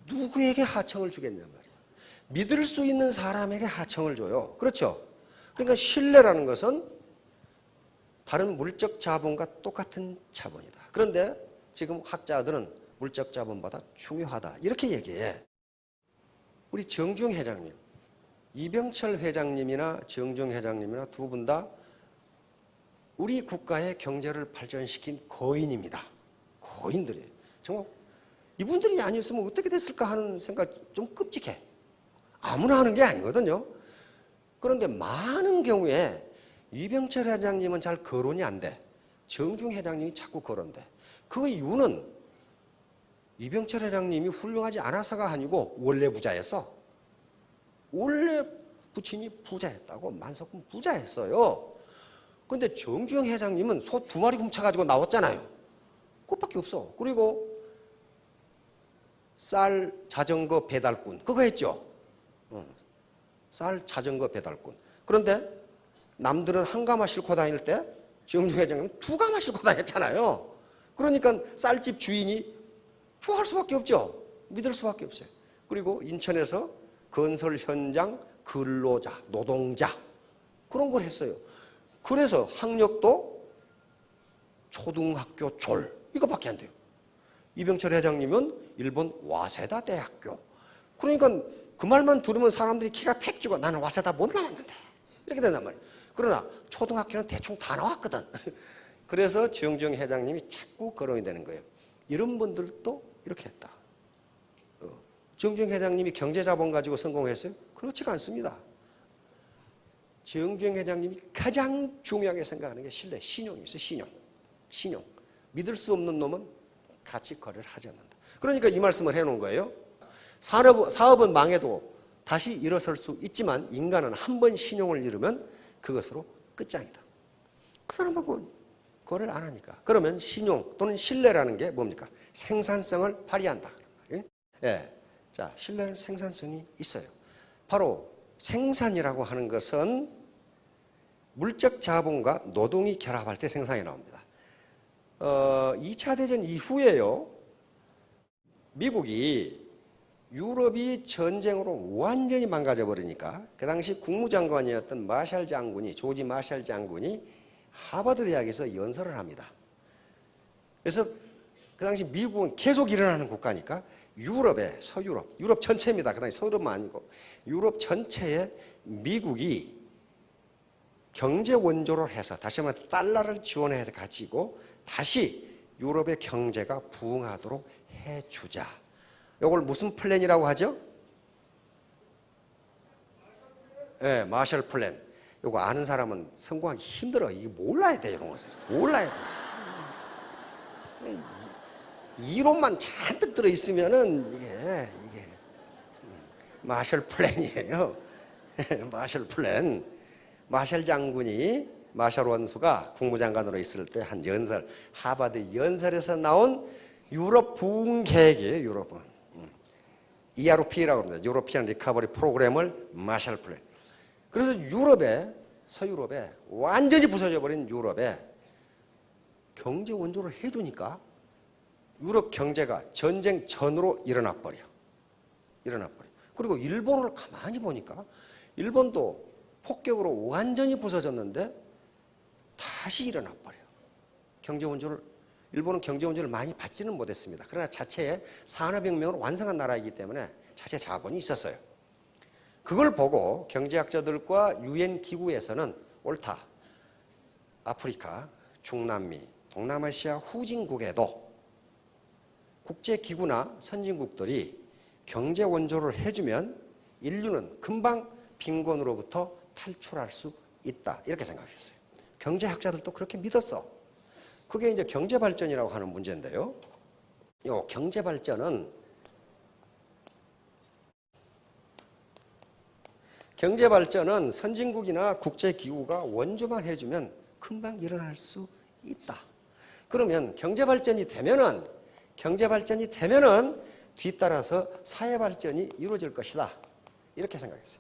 누구에게 하청을 주겠냔 말이에요. 믿을 수 있는 사람에게 하청을 줘요. 그렇죠? 그러니까 신뢰라는 것은 다른 물적 자본과 똑같은 자본이다. 그런데 지금 학자들은 물적 자본보다 중요하다. 이렇게 얘기해. 우리 정중 회장님, 이병철 회장님이나 정중 회장님이나 두 분 다 우리 국가의 경제를 발전시킨 거인입니다. 거인들이에요. 정말 이분들이 아니었으면 어떻게 됐을까 하는 생각 좀 끔찍해. 아무나 하는 게 아니거든요. 그런데 많은 경우에 이병철 회장님은 잘 거론이 안 돼. 정중 회장님이 자꾸 거론돼. 그 이유는 이병철 회장님이 훌륭하지 않아서가 아니고 원래 부자였어. 원래 부친이 부자였다고. 만석군 부자였어요. 근데 정중 회장님은 소 2마리 훔쳐가지고 나왔잖아요. 그것밖에 없어. 그리고 쌀 자전거 배달꾼 그거 했죠. 쌀 자전거 배달꾼. 그런데 남들은 한 가마 싣고 다닐 때 정중 회장님은 2가마 싣고 다녔잖아요. 그러니까 쌀집 주인이 좋아할 수밖에 없죠. 믿을 수밖에 없어요. 그리고 인천에서 건설 현장 근로자, 노동자 그런 걸 했어요. 그래서 학력도 초등학교 졸 이거밖에 안 돼요. 이병철 회장님은 일본 와세다 대학교. 그러니까 그 말만 들으면 사람들이 키가 팩 죽어. 나는 와세다 못 나왔는데. 이렇게 된단 말이에요. 그러나 초등학교는 대충 다 나왔거든. 그래서 정중 회장님이 자꾸 거론이 되는 거예요. 이런 분들도 이렇게 했다. 정중 회장님이 경제자본 가지고 성공했어요? 그렇지가 않습니다. 정중 회장님이 가장 중요하게 생각하는 게 신뢰, 신용이 있어요. 신용. 믿을 수 없는 놈은 같이 거래를 하지 않는다. 그러니까 이 말씀을 해놓은 거예요. 사업은 망해도 다시 일어설 수 있지만 인간은 한 번 신용을 잃으면 그것으로 끝장이다. 그 사람하고 거래를 안 하니까. 그러면 신용 또는 신뢰라는 게 뭡니까? 생산성을 발휘한다. 예. 자, 신뢰는 생산성이 있어요. 바로 생산이라고 하는 것은 물적 자본과 노동이 결합할 때 생산이 나옵니다. 2차 대전 이후에요. 미국이 유럽이 전쟁으로 완전히 망가져 버리니까 그 당시 국무장관이었던 마샬 장군이, 조지 마샬 장군이 하버드 대학에서 연설을 합니다. 그래서 그 당시 미국은 계속 일어나는 국가니까 유럽의 서유럽, 유럽 전체입니다. 그 당시 서유럽만 아니고 유럽 전체에 미국이 경제 원조를 해서 다시 한번 달러를 지원해서 가지고 다시 유럽의 경제가 부흥하도록 해주자. 이걸 무슨 플랜이라고 하죠? 네, 마셜 플랜. 이거 아는 사람은 성공하기 힘들어. 이게 몰라야 돼, 이런 것을. 몰라야 돼. 이론만 잔뜩 들어있으면은 이게 마셜 플랜이에요. 마셜 플랜. 마셜 장군이, 마셜 원수가 국무장관으로 있을 때 한 연설, 하버드 연설에서 나온 유럽 부흥 계획이에요, 유럽은. ERP라고 합니다. 유로피안 리커버리 프로그램을 마셜 플랜. 그래서 유럽에, 서유럽에, 완전히 부서져 버린 유럽에 경제 원조를 해주니까 유럽 경제가 전쟁 전으로 일어나 버려. 그리고 일본을 가만히 보니까 일본도 폭격으로 완전히 부서졌는데 다시 일어나 버려. 경제 원조를, 일본은 경제 원조를 많이 받지는 못했습니다. 그러나 자체의 산업혁명으로 완성한 나라이기 때문에 자체 자본이 있었어요. 그걸 보고 경제학자들과 유엔 기구에서는 옳다. 아프리카, 중남미, 동남아시아 후진국에도 국제기구나 선진국들이 경제 원조를 해주면 인류는 금방 빈곤으로부터 탈출할 수 있다. 이렇게 생각했어요. 경제학자들도 그렇게 믿었어. 그게 이제 경제발전이라고 하는 문제인데요. 이 경제발전은 경제 발전은 선진국이나 국제기구가 원조만 해주면 금방 일어날 수 있다. 그러면 경제 발전이 되면은 뒤따라서 사회 발전이 이루어질 것이다. 이렇게 생각했어요.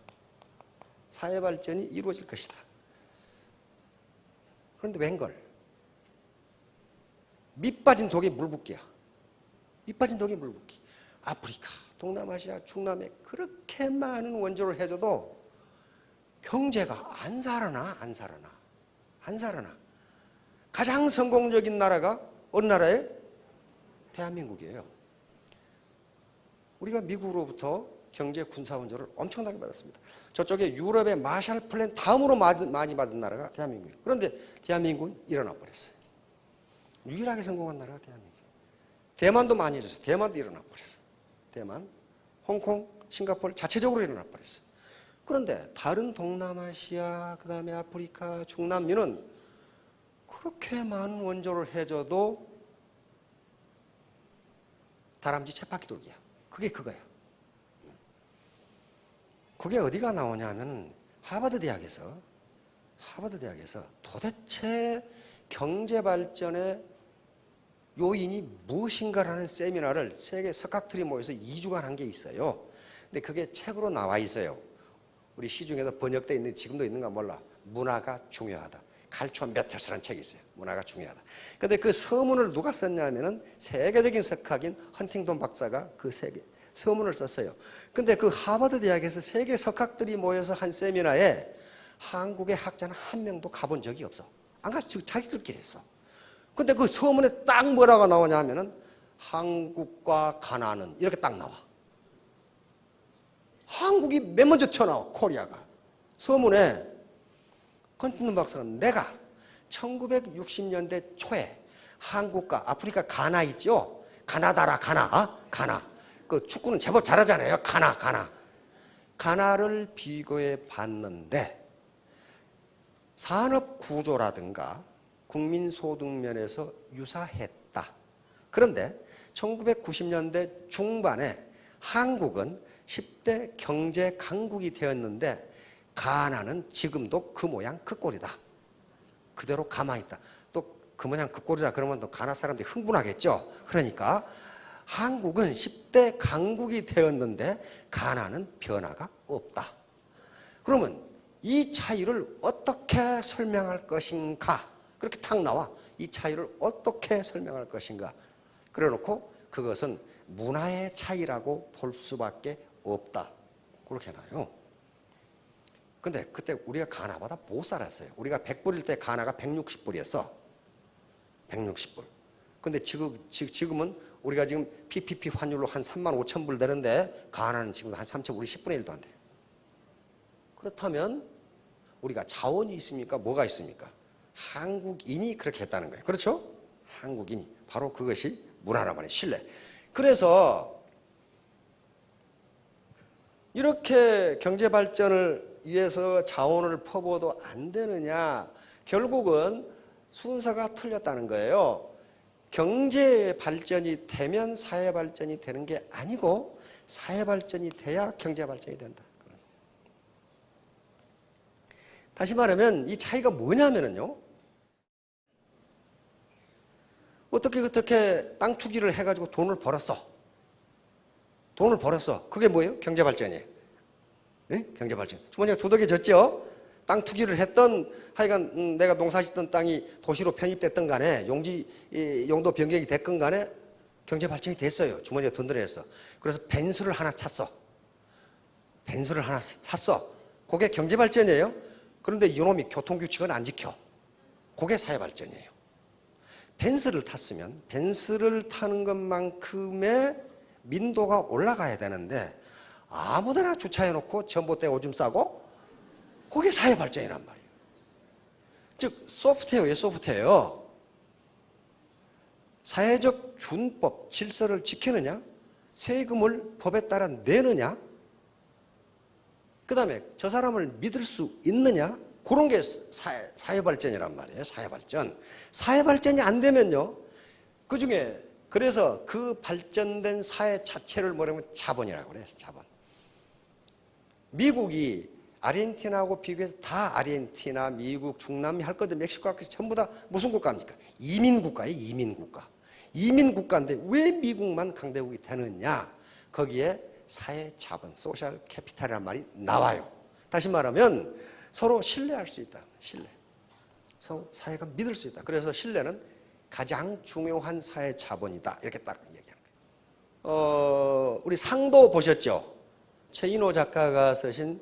사회 발전이 이루어질 것이다. 그런데 웬걸? 밑 빠진 독에 물 붓기야. 밑 빠진 독에 물 붓기. 아프리카, 동남아시아, 중남에 그렇게 많은 원조를 해줘도 경제가 안 살아나. 가장 성공적인 나라가 어느 나라예요? 대한민국이에요. 우리가 미국으로부터 경제 군사 원조를 엄청나게 받았습니다. 저쪽에 유럽의 마샬 플랜 다음으로 많이 받은 나라가 대한민국이에요. 그런데 대한민국은 일어나 버렸어요. 유일하게 성공한 나라가 대한민국이에요. 대만도 많이 해줬어요. 대만도 일어나 버렸어요. 대만, 홍콩, 싱가포르 자체적으로 일어나 버렸어요. 그런데 다른 동남아시아, 그 다음에 아프리카, 중남미는 그렇게 많은 원조를 해줘도 다람쥐 쳇바퀴 돌기야. 그게 그거야. 그게 어디가 나오냐면 하버드 대학에서 도대체 경제 발전의 요인이 무엇인가라는 세미나를 세계 석학들이 모여서 2주간 한 게 있어요. 근데 그게 책으로 나와 있어요. 우리 시중에도 번역되어 있는, 지금도 있는가 몰라. 문화가 중요하다. 갈초 메터스라는 책이 있어요. 문화가 중요하다. 근데 그 서문을 누가 썼냐면은 세계적인 석학인 헌팅턴 박사가 그 서문을 썼어요. 근데 그 하버드 대학에서 세계 석학들이 모여서 한 세미나에 한국의 학자는 한 명도 가본 적이 없어. 안 가서 자기들끼리 했어. 근데 그 서문에 딱 뭐라고 나오냐 하면은 한국과 가나는 이렇게 딱 나와. 한국이 맨 먼저 튀어나와, 코리아가. 서문에 헌팅턴 박사는 내가 1960년대 초에 한국과 아프리카 가나 있죠? 가나다라, 가나. 그 축구는 제법 잘하잖아요. 가나를 비교해 봤는데 산업 구조라든가 국민 소득 면에서 유사했다. 그런데 1990년대 중반에 한국은 10대 경제 강국이 되었는데 가나는 지금도 그 모양 그 꼴이다. 그대로 가만히 있다. 또 그 모양 그 꼴이라 그러면 또 가나 사람들이 흥분하겠죠. 그러니까 한국은 10대 강국이 되었는데 가나는 변화가 없다. 그러면 이 차이를 어떻게 설명할 것인가? 그렇게 탁 나와. 이 차이를 어떻게 설명할 것인가? 그래 놓고 그것은 문화의 차이라고 볼 수밖에 없다. 그렇게 나요. 근데 그때 우리가 가나보다 못 살았어요. 우리가 100불일 때 가나가 160불이었어. 160불. 근데 지금은 우리가 지금 PPP 환율로 한 35,000불 되는데 가나는 지금 한 3,000불, 우리 10분의 1도 안 돼요. 그렇다면 우리가 자원이 있습니까? 뭐가 있습니까? 한국인이 그렇게 했다는 거예요. 그렇죠? 한국인이. 바로 그것이 문화란 말이에요. 신뢰. 그래서 이렇게 경제 발전을 위해서 자원을 퍼부어도 안 되느냐? 결국은 순서가 틀렸다는 거예요. 경제 발전이 되면 사회 발전이 되는 게 아니고 사회 발전이 돼야 경제 발전이 된다. 다시 말하면 이 차이가 뭐냐면요. 어떻게 땅 투기를 해가지고 돈을 벌었어. 그게 뭐예요? 경제 발전이에요. 네? 경제 발전. 주머니가 두둑해졌죠? 땅 투기를 했던, 하여간 내가 농사짓던 땅이 도시로 편입됐던 간에 용도 변경이 됐건 간에 경제 발전이 됐어요. 주머니가 든든해서. 그래서 벤츠를 하나 샀어. 그게 경제 발전이에요. 그런데 이놈이 교통규칙은 안 지켜. 그게 사회 발전이에요. 벤츠를 탔으면 벤츠를 타는 것만큼의 민도가 올라가야 되는데 아무데나 주차해놓고 전봇대 오줌 싸고 그게 사회 발전이란 말이에요. 즉 소프트웨어예요. 소프트웨어. 사회적 준법, 질서를 지키느냐, 세금을 법에 따라 내느냐, 그 다음에 저 사람을 믿을 수 있느냐, 그런 게 사회 발전이란 말이에요. 사회 발전. 사회 발전이 안 되면요, 그 중에 그래서 그 발전된 사회 자체를 뭐라면 자본이라고 그래요. 자본. 미국이 아르헨티나하고 비교해서 다 아르헨티나, 미국, 중남미 할 것들 멕시코 같이 전부 다 무슨 국가입니까? 이민국가예요. 이민국가. 이민국가인데 왜 미국만 강대국이 되느냐? 거기에 사회 자본, 소셜 캐피탈이라는 말이 나와요. 다시 말하면 서로 신뢰할 수 있다. 신뢰. 서로 사회가 믿을 수 있다. 그래서 신뢰는 가장 중요한 사회 자본이다. 이렇게 딱 얘기하는 거예요. 우리 상도 보셨죠? 최인호 작가가 쓰신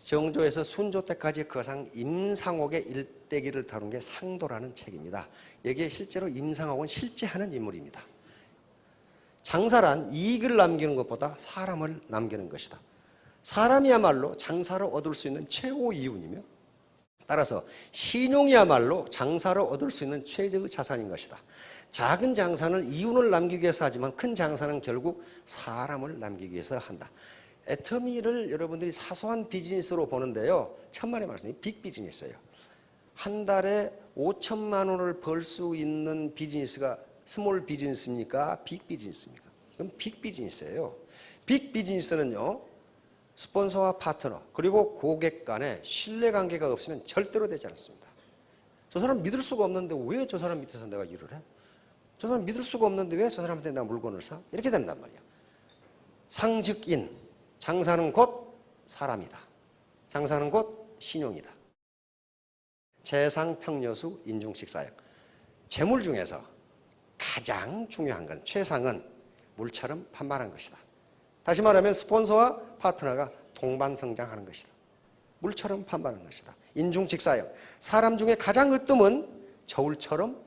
정조에서 순조 때까지 거상 임상옥의 일대기를 다룬 게 상도라는 책입니다. 여기에 실제로 임상옥은 실제 하는 인물입니다. 장사란 이익을 남기는 것보다 사람을 남기는 것이다. 사람이야말로 장사로 얻을 수 있는 최고 이윤이며 따라서 신용이야말로 장사로 얻을 수 있는 최적의 자산인 것이다. 작은 장사는 이윤을 남기기 위해서 하지만 큰 장사는 결국 사람을 남기기 위해서 한다. 애터미를 여러분들이 사소한 비즈니스로 보는데요. 천만의 말씀이 빅 비즈니스예요. 한 달에 5천만 원을 벌 수 있는 비즈니스가 스몰 비즈니스입니까? 빅 비즈니스입니까? 이건 빅 비즈니스예요. 빅 비즈니스는요. 스폰서와 파트너 그리고 고객 간에 신뢰관계가 없으면 절대로 되지 않습니다. 저 사람 믿을 수가 없는데 왜 저 사람 밑에서 내가 일을 해? 저 사람 믿을 수가 없는데 왜 저 사람한테 내가 물건을 사? 이렇게 된단 말이야. 상즉인. 장사는 곧 사람이다. 장사는 곧 신용이다. 재상평여수 인중식사형. 재물 중에서 가장 중요한 건 최상은 물처럼 판만한 것이다. 다시 말하면 스폰서와 파트너가 동반성장하는 것이다. 물처럼 판만한 것이다. 인중직사형. 사람 중에 가장 으뜸은 저울처럼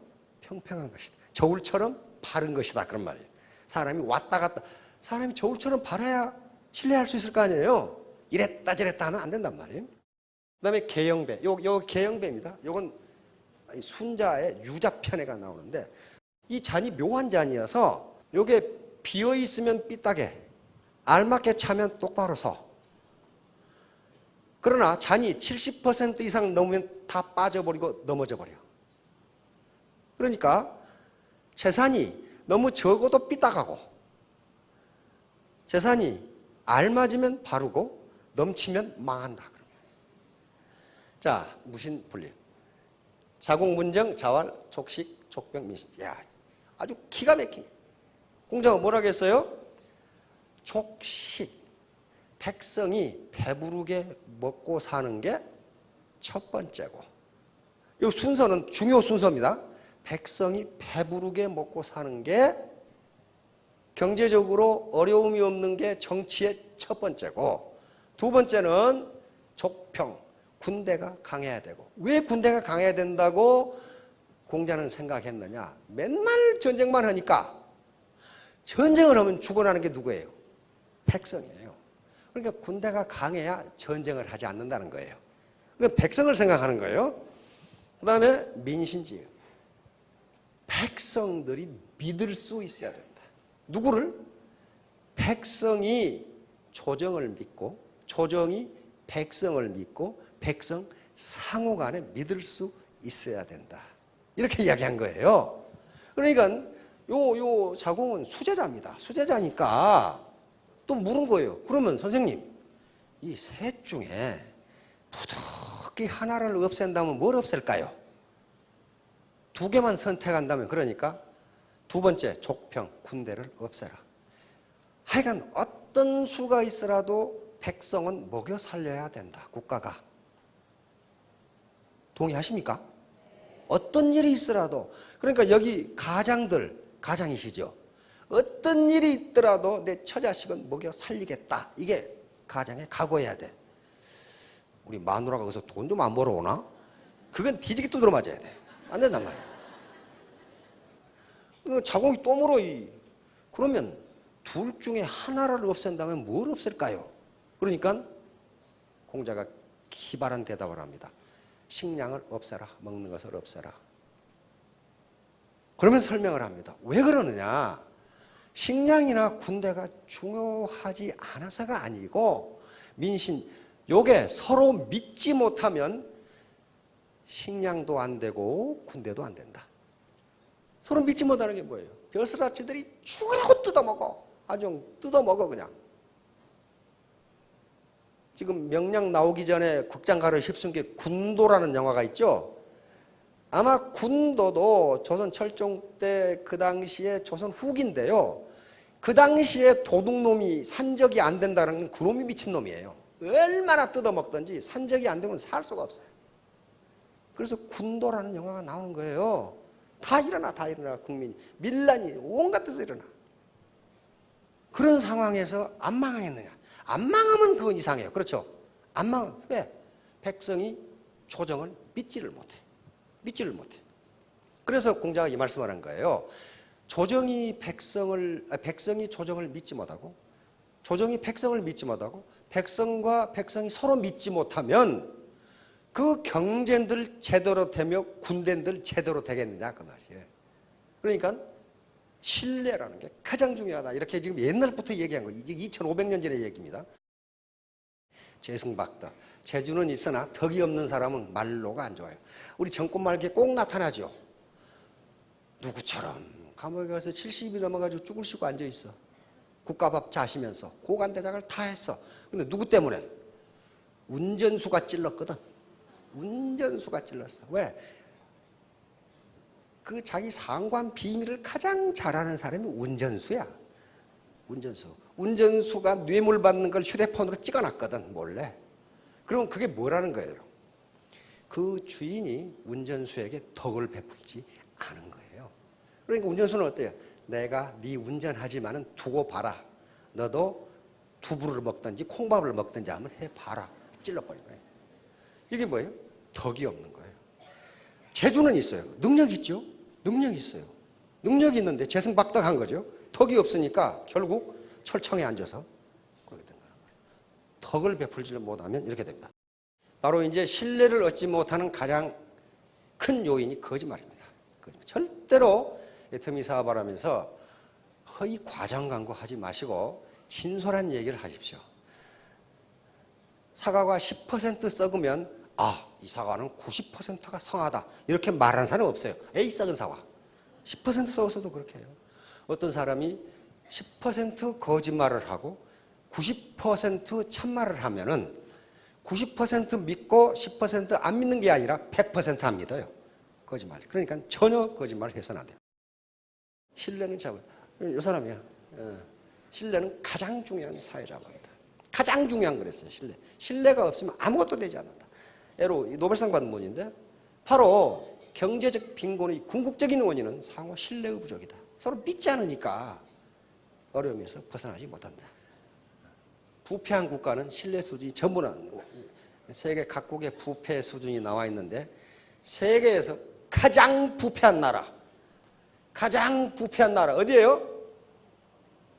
평평한 것이다. 저울처럼 바른 것이다. 그런 말이에요. 사람이 왔다 갔다. 사람이 저울처럼 바라야 신뢰할 수 있을 거 아니에요. 이랬다 저랬다 하면 안 된단 말이에요. 그 다음에 개영배. 요 개영배입니다. 요건 순자의 유자편애가 나오는데 이 잔이 묘한 잔이어서 요게 비어있으면 삐딱해. 알맞게 차면 똑바로 서. 그러나 잔이 70% 이상 넘으면 다 빠져버리고 넘어져 버려. 그러니까 재산이 너무 적어도 삐딱하고 재산이 알맞으면 바르고 넘치면 망한다. 자, 무신분립. 자공문정, 자활, 족식, 족병, 민신. 야, 아주 기가 막힌. 공자가 뭐라고 했어요? 족식. 백성이 배부르게 먹고 사는 게 첫 번째고. 이 순서는 중요 순서입니다. 백성이 배부르게 먹고 사는 게 경제적으로 어려움이 없는 게 정치의 첫 번째고, 두 번째는 족평, 군대가 강해야 되고. 왜 군대가 강해야 된다고 공자는 생각했느냐? 맨날 전쟁만 하니까 전쟁을 하면 죽어나는 게 누구예요? 백성이에요. 그러니까 군대가 강해야 전쟁을 하지 않는다는 거예요. 그러니까 백성을 생각하는 거예요. 그 다음에 민신지. 백성들이 믿을 수 있어야 된다. 누구를? 백성이 조정을 믿고 조정이 백성을 믿고 백성 상호 간에 믿을 수 있어야 된다. 이렇게 이야기한 거예요. 그러니까 요 자공은 수제자입니다. 수제자니까 또 물은 거예요. 그러면 선생님, 이 셋 중에 부득이 하나를 없앤다면 뭘 없앨까요? 두 개만 선택한다면, 그러니까 두 번째 족평, 군대를 없애라. 하여간 어떤 수가 있어라도 백성은 먹여 살려야 된다. 국가가. 동의하십니까? 어떤 일이 있어라도. 그러니까 여기 가장들, 가장이시죠. 어떤 일이 있더라도 내 처자식은 먹여 살리겠다. 이게 가장의 각오해야 돼. 우리 마누라가 거기서 돈 좀 안 벌어오나? 그건 뒤지게 두드려 맞아야 돼. 안 된단 말이야. 자공이 또 물어. 그러면 둘 중에 하나를 없앤다면 뭘 없앨까요? 그러니까 공자가 기발한 대답을 합니다. 식량을 없애라. 먹는 것을 없애라. 그러면서 설명을 합니다. 왜 그러느냐? 식량이나 군대가 중요하지 않아서가 아니고, 민신, 요게 서로 믿지 못하면 식량도 안 되고 군대도 안 된다. 서로 믿지 못하는 게 뭐예요? 벼슬아치들이 죽으라고 뜯어먹어. 아주 뜯어먹어 그냥. 지금 명량 나오기 전에 극장가를 휩쓴 게 군도라는 영화가 있죠. 아마 군도도 조선 철종 때 그 당시에 조선 후기인데요. 그 당시에 도둑놈이 산적이 안 된다는 건 그놈이 미친놈이에요. 얼마나 뜯어먹든지 산적이 안 되면 살 수가 없어요. 그래서 군도라는 영화가 나오는 거예요. 다 일어나 국민이. 밀란이 온갖 데서 일어나. 그런 상황에서 안 망하겠느냐. 안 망하면 그건 이상해요. 그렇죠? 안 망하면 왜? 백성이 조정을 믿지를 못해. 그래서 공자가 이 말씀을 한 거예요. 백성이 조정을 믿지 못하고, 조정이 백성을 믿지 못하고, 백성과 백성이 서로 믿지 못하면 그 경제들 제대로 되며 군대들 제대로 되겠느냐 그 말이에요. 그러니까 신뢰라는 게 가장 중요하다. 이렇게 지금 옛날부터 얘기한 거예요. 이제 2500년 전의 얘기입니다. 죄승박덕. 재주는 있으나 덕이 없는 사람은 말로가 안 좋아요. 우리 정권 말기에 꼭 나타나죠. 누구처럼 감옥에 가서 70이 넘어가지고 죽을 쉬고 앉아있어. 국가밥 자시면서 고관대작을 다 했어. 근데 누구 때문에? 운전수가 찔렀거든. 운전수가 찔렀어. 왜? 그 자기 상관 비밀을 가장 잘하는 사람이 운전수야. 운전수가 뇌물 받는 걸 휴대폰으로 찍어놨거든, 몰래. 그럼 그게 뭐라는 거예요? 그 주인이 운전수에게 덕을 베풀지 않은 거예요. 그러니까 운전수는 어때요? 내가 네 운전하지만은 두고 봐라. 너도 두부를 먹든지 콩밥을 먹든지 하면 해봐라. 찔러버린 거예요. 이게 뭐예요? 덕이 없는 거예요. 재주는 있어요. 능력이 있죠? 능력이 있어요. 능력이 있는데 재승박덕한 거죠. 덕이 없으니까 결국 철창에 앉아서 그렇게 된 거예요. 덕을 베풀지 못하면 이렇게 됩니다. 바로 이제 신뢰를 얻지 못하는 가장 큰 요인이 거짓말입니다. 절대로 애터미 사업을 하면서 허위 과장 광고하지 마시고 진솔한 얘기를 하십시오. 사과가 10% 썩으면 이 사과는 90%가 성하다. 이렇게 말하는 사람은 없어요. 에이, 썩은 사과. 10% 썩어서도 그렇게 해요. 어떤 사람이 10% 거짓말을 하고 90% 참말을 하면은 90% 믿고 10% 안 믿는 게 아니라 100% 안 믿어요. 거짓말. 그러니까 전혀 거짓말을 해서는 안 돼요. 신뢰는 참, 이 사람이야. 신뢰는 가장 중요한 사회자입니다. 가장 중요한 거랬어요, 신뢰. 신뢰가 없으면 아무것도 되지 않는다. 예로 노벨상 받은 분인데 바로 경제적 빈곤의 궁극적인 원인은 상호 신뢰의 부족이다. 서로 믿지 않으니까 어려움에서 벗어나지 못한다. 부패한 국가는 신뢰 수준이 전부는 세계 각국의 부패 수준이 나와 있는데 세계에서 가장 부패한 나라 어디예요?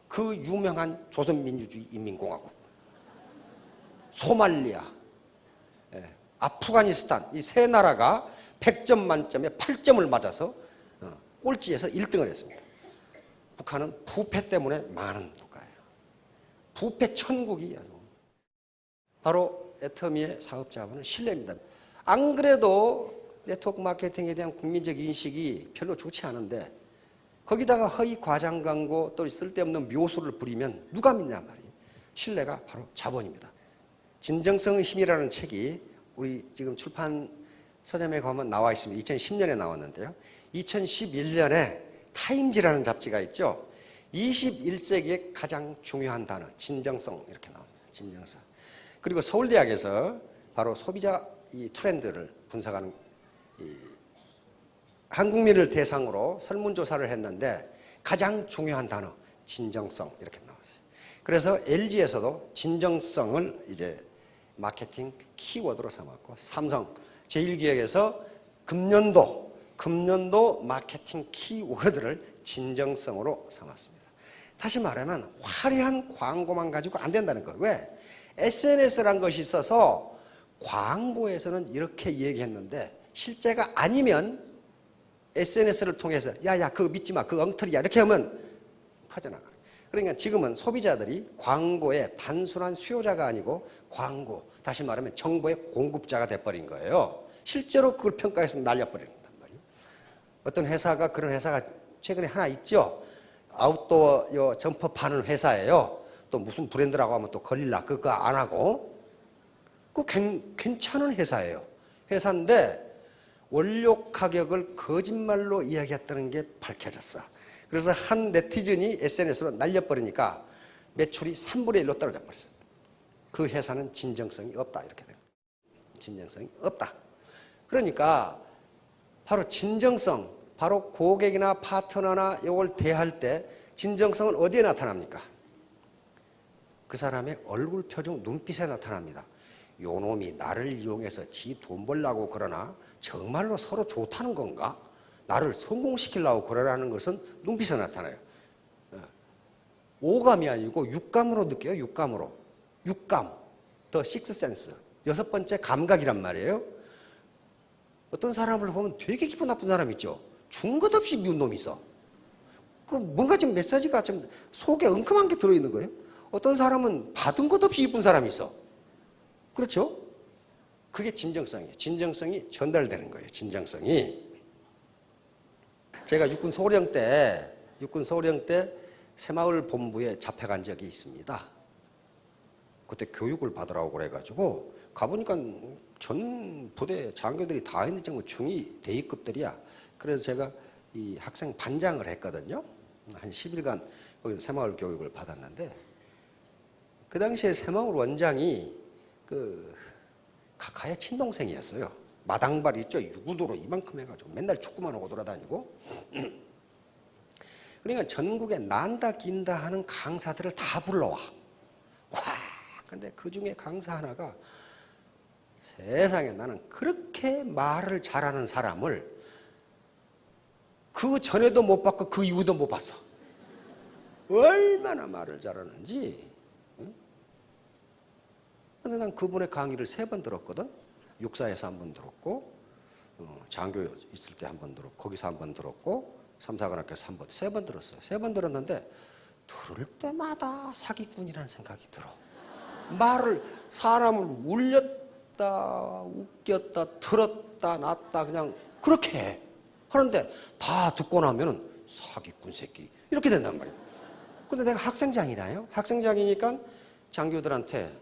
그 유명한 조선민주주의 인민공화국, 소말리아, 아프가니스탄 이 세 나라가 100점 만점에 8점을 맞아서 꼴찌에서 1등을 했습니다. 북한은 부패 때문에 많은 국가예요. 부패 천국이에요. 바로 애터미의 사업자분은 신뢰입니다. 안 그래도 네트워크 마케팅에 대한 국민적 인식이 별로 좋지 않은데 거기다가 허위 과장 광고 또 쓸데없는 묘수를 부리면 누가 믿냐 말이에요. 신뢰가 바로 자본입니다. 진정성의 힘이라는 책이 우리 지금 출판 서점에 가면 나와 있습니다. 2010년에 나왔는데요. 2011년에 타임지라는 잡지가 있죠. 21세기의 가장 중요한 단어, 진정성 이렇게 나옵니다. 진정성. 그리고 서울대학에서 바로 소비자 이 트렌드를 분석하는 한국민을 대상으로 설문조사를 했는데 가장 중요한 단어, 진정성 이렇게 나왔어요. 그래서 LG에서도 진정성을 이제 마케팅 키워드로 삼았고 삼성, 제1기획에서 금년도 마케팅 키워드를 진정성으로 삼았습니다. 다시 말하면 화려한 광고만 가지고 안 된다는 거예요. 왜? SNS라는 것이 있어서 광고에서는 이렇게 얘기했는데 실제가 아니면 SNS를 통해서 야야 그거 믿지 마 그거 엉터리야 이렇게 하면 퍼져나가요. 그러니까 지금은 소비자들이 광고의 단순한 수요자가 아니고 광고, 다시 말하면 정보의 공급자가 돼버린 거예요. 실제로 그걸 평가해서 날려버리는 말이에요. 어떤 회사가 그런 회사가 최근에 하나 있죠. 아웃도어 점퍼 파는 회사예요. 또 무슨 브랜드라고 하면 또 걸릴라 그거 안 하고 괜찮은 회사예요. 회사인데 원료 가격을 거짓말로 이야기했다는 게 밝혀졌어. 그래서 한 네티즌이 SNS로 날려버리니까 매출이 3분의 1로 떨어져 버렸어. 그 회사는 진정성이 없다. 이렇게 돼요. 진정성이 없다. 그러니까 바로 진정성, 바로 고객이나 파트너나 이걸 대할 때 진정성은 어디에 나타납니까? 그 사람의 얼굴 표정, 눈빛에 나타납니다. 요 놈이 나를 이용해서 지 돈 벌려고 그러나 정말로 서로 좋다는 건가? 나를 성공시키려고 그러라는 것은 눈빛에 나타나요. 오감이 아니고 육감으로 느껴요. 육감으로. 육감, 더 식스센스. 6번째 감각이란 말이에요. 어떤 사람을 보면 되게 기분 나쁜 사람 있죠. 준 것 없이 미운 놈이 있어. 그 뭔가 좀 메시지가 좀 속에 엉큼한 게 들어있는 거예요. 어떤 사람은 받은 것 없이 이쁜 사람이 있어. 그렇죠? 그게 진정성이에요. 진정성이 전달되는 거예요. 진정성이. 제가 육군 소령 때 새마을 본부에 잡혀간 적이 있습니다. 그때 교육을 받으라고 그래가지고 가보니까 전 부대 장교들이 다 있는 정도 중위 대위급들이야. 그래서 제가 이 학생 반장을 했거든요. 한 10일간 거기서 새마을 교육을 받았는데 그 당시에 새마을 원장이 그 카카의 친동생이었어요. 마당발 있죠. 유구도로 이만큼 해가지고 맨날 축구만 하고 돌아다니고. 그러니까 전국에 난다 긴다 하는 강사들을 다 불러와. 와, 근데 그 중에 강사 하나가 세상에 나는 그렇게 말을 잘하는 사람을 그 전에도 못 봤고 그 이후도 못 봤어. 얼마나 말을 잘하는지. 근데 난 그분의 강의를 3번 들었거든. 육사에서 1번 들었고, 장교 있을 때 1번 들었고, 거기서 1번 들었고, 삼사관학교에서 3번 들었어요. 3번 들었는데 들을 때마다 사기꾼이라는 생각이 들어. 말을 사람을 울렸다, 웃겼다, 들었다, 놨다 그냥 그렇게 해. 하는데 다 듣고 나면은 사기꾼 새끼 이렇게 된단 말이에요. 근데 내가 학생장이라요. 학생장이니까 장교들한테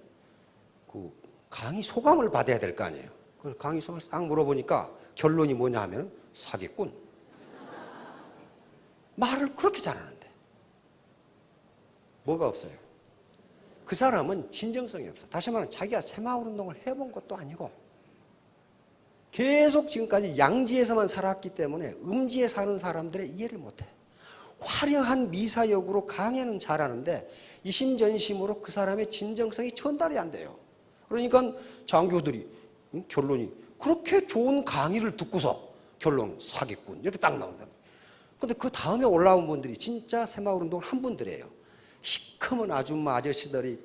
그 강의 소감을 받아야 될 거 아니에요. 그 강의 소감을 싹 물어보니까 결론이 뭐냐 하면 사기꾼. 말을 그렇게 잘하는데 뭐가 없어요? 그 사람은 진정성이 없어. 다시 말하면 자기가 새마을 운동을 해본 것도 아니고 계속 지금까지 양지에서만 살았기 때문에 음지에 사는 사람들의 이해를 못해. 화려한 미사역으로 강의는 잘하는데 이심전심으로 그 사람의 진정성이 전달이 안 돼요. 그러니까 장교들이 결론이 그렇게 좋은 강의를 듣고서 결론 사기꾼 이렇게 딱 나온다. 근데 그 다음에 올라온 분들이 진짜 새마을 운동을 한 분들이에요. 시커먼 아줌마 아저씨들이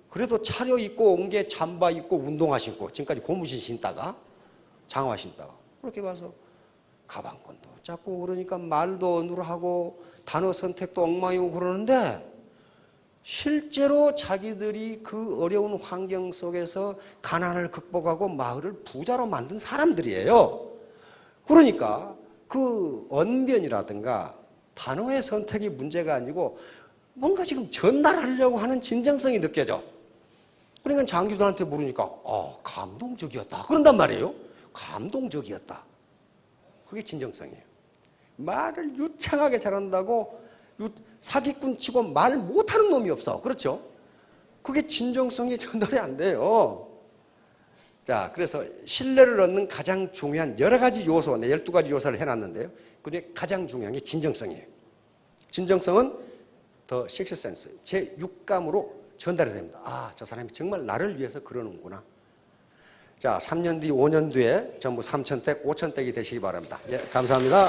그래도 차려입고 온 게 잠바 입고 운동화 신고 지금까지 고무신 신다가 장화 신다가 그렇게 봐서 가방끈도 잡고 그러니까 말도 언어로 하고 단어 선택도 엉망이고 그러는데 실제로 자기들이 그 어려운 환경 속에서 가난을 극복하고 마을을 부자로 만든 사람들이에요. 그러니까 그 언변이라든가 단어의 선택이 문제가 아니고 뭔가 지금 전달하려고 하는 진정성이 느껴져. 그러니까 장교들한테 물으니까 감동적이었다 그런단 말이에요. 감동적이었다. 그게 진정성이에요. 말을 유창하게 잘한다고 사기꾼 치고 말 못하는 놈이 없어. 그렇죠? 그게 진정성이 전달이 안 돼요. 자, 그래서 신뢰를 얻는 가장 중요한 여러 가지 요소, 12가지 요소를 해놨는데요. 그중에 가장 중요한 게 진정성이에요. 진정성은 더 식스센스, 제 육감으로 전달이 됩니다. 아, 저 사람이 정말 나를 위해서 그러는구나. 자, 3년 뒤, 5년 뒤에 전부 3,000댁, 5,000댁이 되시기 바랍니다. 예, 감사합니다.